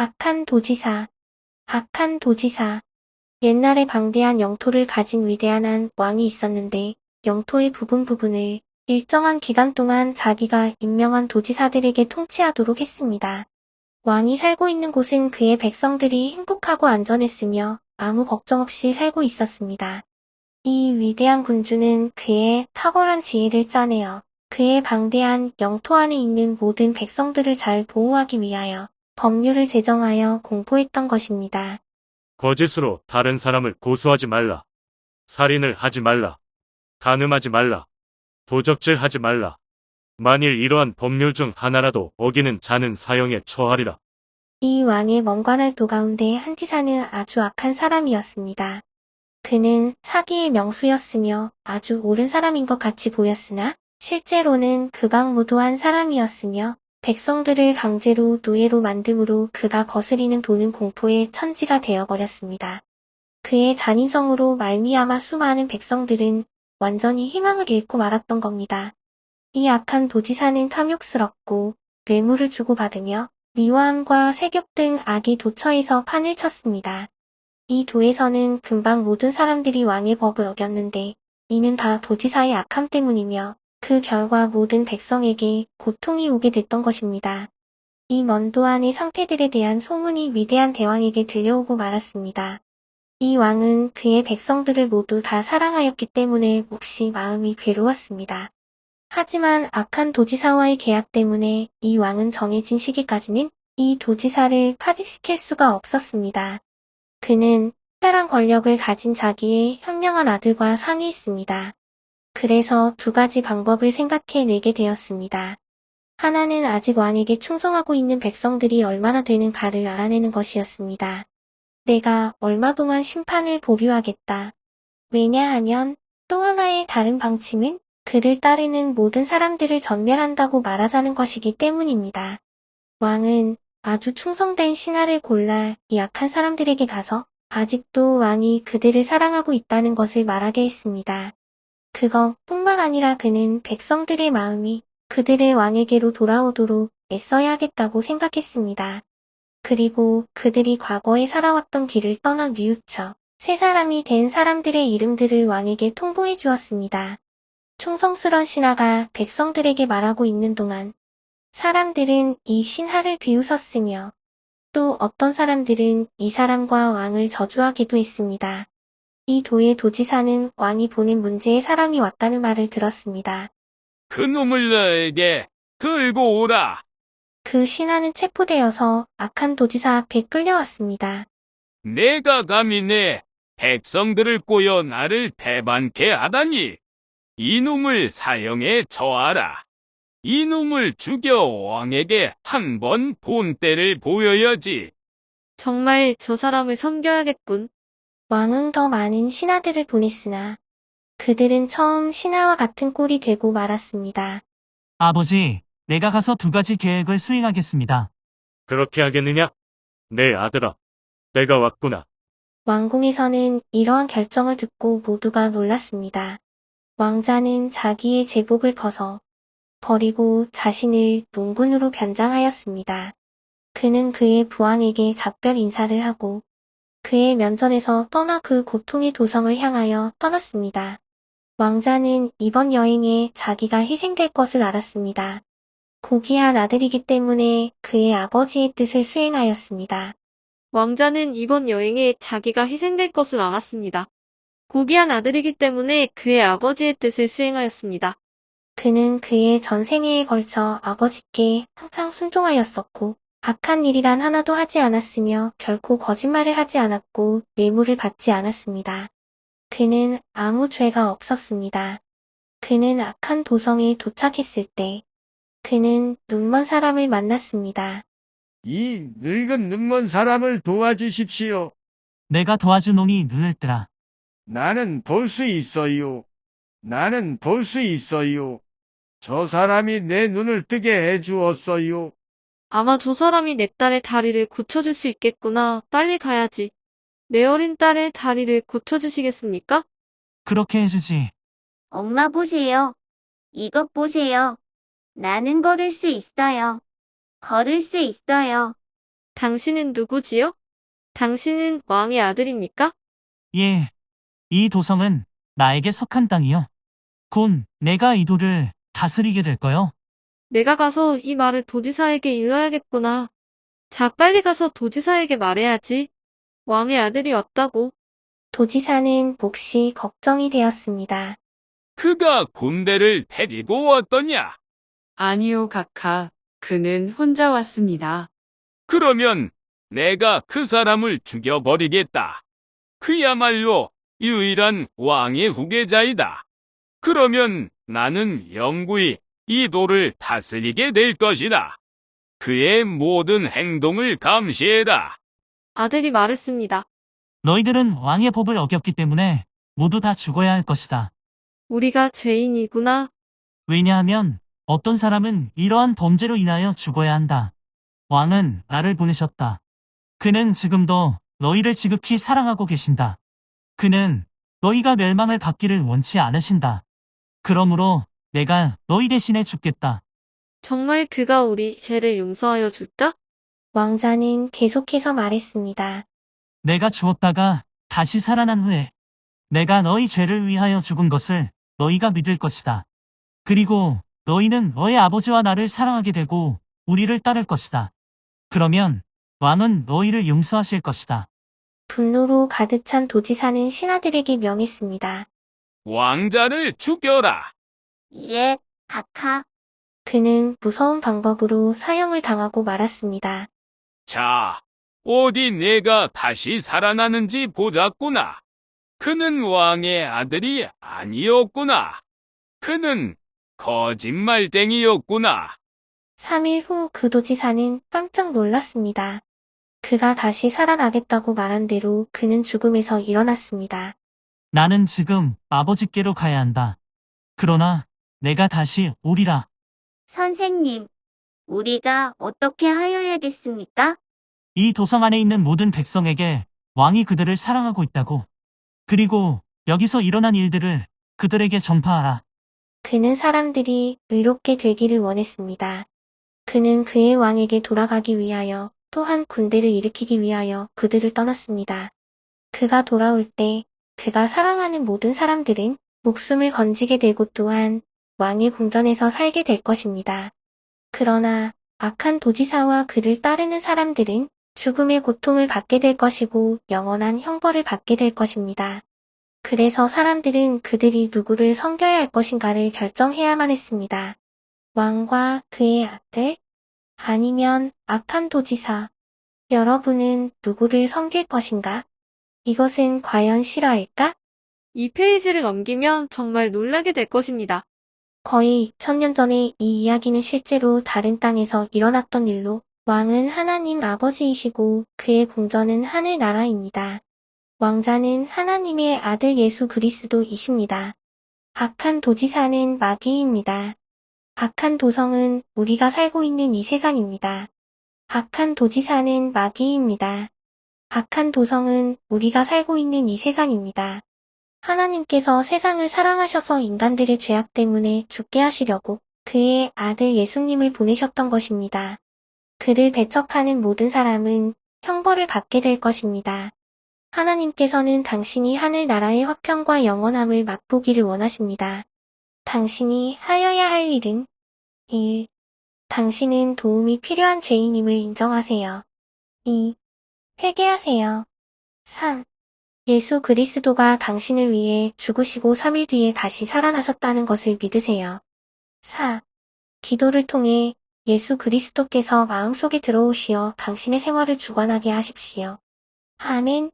악한 도지사. 악한 도지사. 옛날에 방대한 영토를 가진 위대한 한 왕이 있었는데 영토의 부분을 일정한 기간 동안 자기가 임명한 도지사들에게 통치하도록 했습니다. 왕이 살고 있는 곳은 그의 백성들이 행복하고 안전했으며 아무 걱정 없이 살고 있었습니다. 이 위대한 군주는 그의 탁월한 지혜를 짜내어 그의 방대한 영토 안에 있는 모든 백성들을 잘 보호하기 위하여 법률을 제정하여 공포했던 것입니다. 거짓으로 다른 사람을 고소하지 말라. 살인을 하지 말라. 간음하지 말라. 도적질하지 말라. 만일 이러한 법률 중 하나라도 어기는 자는 사형에 처하리라. 이 왕의 먼관할도 가운데 한 지사는 아주 악한 사람이었습니다. 그는 사기의 명수였으며 아주 옳은 사람인 것 같이 보였으나 실제로는 극악무도한 사람이었으며 백성들을 강제로 노예로 만듦으로 그가 거스리는 도는 공포의 천지가 되어버렸습니다. 그의 잔인성으로 말미암아 수많은 백성들은 완전히 희망을 잃고 말았던 겁니다. 이 악한 도지사는 탐욕스럽고 뇌물을 주고받으며 미화함과 세욕 등 악의 도처에서 판을 쳤습니다. 이 도에서는 금방 모든 사람들이 왕의 법을 어겼는데 이는 다 도지사의 악함 때문이며 그 결과 모든 백성에게 고통이 오게 됐던 것입니다. 이 먼 도 안의 상태들에 대한 소문이 위대한 대왕에게 들려오고 말았습니다. 이 왕은 그의 백성들을 모두 다 사랑하였기 때문에 몹시 마음이 괴로웠습니다. 하지만 악한 도지사와의 계약 때문에 이 왕은 정해진 시기까지는 이 도지사를 파직시킬 수가 없었습니다. 그는 특별한 권력을 가진 자기의 현명한 아들과 상의했습니다. 그래서 두 가지 방법을 생각해내게 되었습니다. 하나는 아직 왕에게 충성하고 있는 백성들이 얼마나 되는가를 알아내는 것이었습니다. 내가 얼마 동안 심판을 보류하겠다. 왜냐하면 또 하나의 다른 방침은 그를 따르는 모든 사람들을 전멸한다고 말하자는 것이기 때문입니다. 왕은 아주 충성된 신하를 골라 이 악한 사람들에게 가서 아직도 왕이 그들을 사랑하고 있다는 것을 말하게 했습니다. 그것뿐만 아니라 그는 백성들의 마음이 그들의 왕에게로 돌아오도록 애써야 하겠다고 생각했습니다. 그리고 그들이 과거에 살아왔던 길을 떠나 뉘우쳐 새 사람이 된 사람들의 이름들을 왕에게 통보해 주었습니다. 충성스런 신하가 백성들에게 말하고 있는 동안 사람들은 이 신하를 비웃었으며 또 어떤 사람들은 이 사람과 왕을 저주하기도 했습니다. 이 도의 도지사는 왕이 보낸 문제에 사람이 왔다는 말을 들었습니다. 그 놈을 나에게 끌고 오라. 그 신하는 체포되어서 악한 도지사 앞에 끌려왔습니다. 내가 감히 내 백성들을 꼬여 나를 배반케 하다니. 이놈을 사형에 처하라. 이놈을 죽여 왕에게 한 번 본때를 보여야지. 정말 저 사람을 섬겨야겠군. 왕은 더 많은 신하들을 보냈으나 그들은 처음 신하와 같은 꼴이 되고 말았습니다. 아버지, 내가 가서 두 가지 계획을 수행하겠습니다. 그렇게 하겠느냐? 내 아들아, 때가 왔구나. 왕궁에서는 이러한 결정을 듣고 모두가 놀랐습니다. 왕자는 자기의 제복을 벗어 버리고 자신을 농군으로 변장하였습니다. 그는 그의 부왕에게 작별 인사를 하고 그의 면전에서 떠나 그 고통의 도성을 향하여 떠났습니다. 왕자는 이번 여행에 자기가 희생될 것을 알았습니다. 고귀한 아들이기 때문에 그의 아버지의 뜻을 수행하였습니다. 왕자는 이번 여행에 자기가 희생될 것을 알았습니다. 고귀한 아들이기 때문에 그의 아버지의 뜻을 수행하였습니다. 그는 그의 전생애에 걸쳐 아버지께 항상 순종하였었고 악한 일이란 하나도 하지 않았으며 결코 거짓말을 하지 않았고 뇌물을 받지 않았습니다. 그는 아무 죄가 없었습니다. 그는 악한 도성에 도착했을 때 그는 눈먼 사람을 만났습니다. 이 늙은 눈먼 사람을 도와주십시오. 내가 도와주노니 눈을 뜨라. 나는 볼 수 있어요. 나는 볼 수 있어요. 저 사람이 내 눈을 뜨게 해주었어요. 아마 저 사람이 내 딸의 다리를 고쳐줄 수 있겠구나. 빨리 가야지. 내 어린 딸의 다리를 고쳐주시겠습니까? 그렇게 해주지. 엄마 보세요. 이것 보세요. 나는 걸을 수 있어요. 걸을 수 있어요. 당신은 누구지요? 당신은 왕의 아들입니까? 예. 이 도성은 나에게 속한 땅이요. 곧 내가 이 도를 다스리게 될 거요. 내가 가서 이 말을 도지사에게 일러야겠구나. 자, 빨리 가서 도지사에게 말해야지. 왕의 아들이 왔다고. 도지사는 몹시 걱정이 되었습니다. 그가 군대를 데리고 왔더냐? 아니요, 각하. 그는 혼자 왔습니다. 그러면 내가 그 사람을 죽여버리겠다. 그야말로 유일한 왕의 후계자이다. 그러면 나는 영구히 이 도를 다스리게 될 것이다. 그의 모든 행동을 감시해라. 아들이 말했습니다. 너희들은 왕의 법을 어겼기 때문에 모두 다 죽어야 할 것이다. 우리가 죄인이구나. 왜냐하면 어떤 사람은 이러한 범죄로 인하여 죽어야 한다. 왕은 나를 보내셨다. 그는 지금도 너희를 지극히 사랑하고 계신다. 그는 너희가 멸망을 받기를 원치 않으신다. 그러므로 내가 너희 대신에 죽겠다. 정말 그가 우리 죄를 용서하여 줄까? 왕자는 계속해서 말했습니다. 내가 죽었다가 다시 살아난 후에 내가 너희 죄를 위하여 죽은 것을 너희가 믿을 것이다. 그리고 너희는 너희 아버지와 나를 사랑하게 되고 우리를 따를 것이다. 그러면 왕은 너희를 용서하실 것이다. 분노로 가득 찬 도지사는 신하들에게 명했습니다. 왕자를 죽여라. 예, 각하. 그는 무서운 방법으로 사형을 당하고 말았습니다. 자, 어디 내가 다시 살아나는지 보자꾸나. 그는 왕의 아들이 아니었구나. 그는 거짓말쟁이였구나. 3일 후 그 도지사는 깜짝 놀랐습니다. 그가 다시 살아나겠다고 말한 대로 그는 죽음에서 일어났습니다. 나는 지금 아버지께로 가야 한다. 그러나 내가 다시 오리라. 선생님, 우리가 어떻게 하여야겠습니까? 이 도성 안에 있는 모든 백성에게 왕이 그들을 사랑하고 있다고. 그리고 여기서 일어난 일들을 그들에게 전파하라. 그는 사람들이 의롭게 되기를 원했습니다. 그는 그의 왕에게 돌아가기 위하여 또한 군대를 일으키기 위하여 그들을 떠났습니다. 그가 돌아올 때 그가 사랑하는 모든 사람들은 목숨을 건지게 되고 또한 왕의 궁전에서 살게 될 것입니다. 그러나 악한 도지사와 그를 따르는 사람들은 죽음의 고통을 받게 될 것이고 영원한 형벌을 받게 될 것입니다. 그래서 사람들은 그들이 누구를 섬겨야 할 것인가를 결정해야만 했습니다. 왕과 그의 아들, 아니면 악한 도지사. 여러분은 누구를 섬길 것인가? 이것은 과연 실화일까? 이 페이지를 넘기면 정말 놀라게 될 것입니다. 거의 2000년 전에 이 이야기는 실제로 다른 땅에서 일어났던 일로 왕은 하나님 아버지이시고 그의 궁전은 하늘나라입니다. 왕자는 하나님의 아들 예수 그리스도이십니다. 악한 도지사는 마귀입니다. 악한 도성은 우리가 살고 있는 이 세상입니다. 악한 도지사는 마귀입니다. 악한 도성은 우리가 살고 있는 이 세상입니다. 하나님께서 세상을 사랑하셔서 인간들의 죄악 때문에 죽게 하시려고 그의 아들 예수님을 보내셨던 것입니다. 그를 배척하는 모든 사람은 형벌을 받게 될 것입니다. 하나님께서는 당신이 하늘나라의 화평과 영원함을 맛보기를 원하십니다. 당신이 하여야 할 일은 1. 당신은 도움이 필요한 죄인임을 인정하세요. 2. 회개하세요. 3. 예수 그리스도가 당신을 위해 죽으시고 3일 뒤에 다시 살아나셨다는 것을 믿으세요. 4. 기도를 통해 예수 그리스도께서 마음속에 들어오시어 당신의 생활을 주관하게 하십시오. 아멘.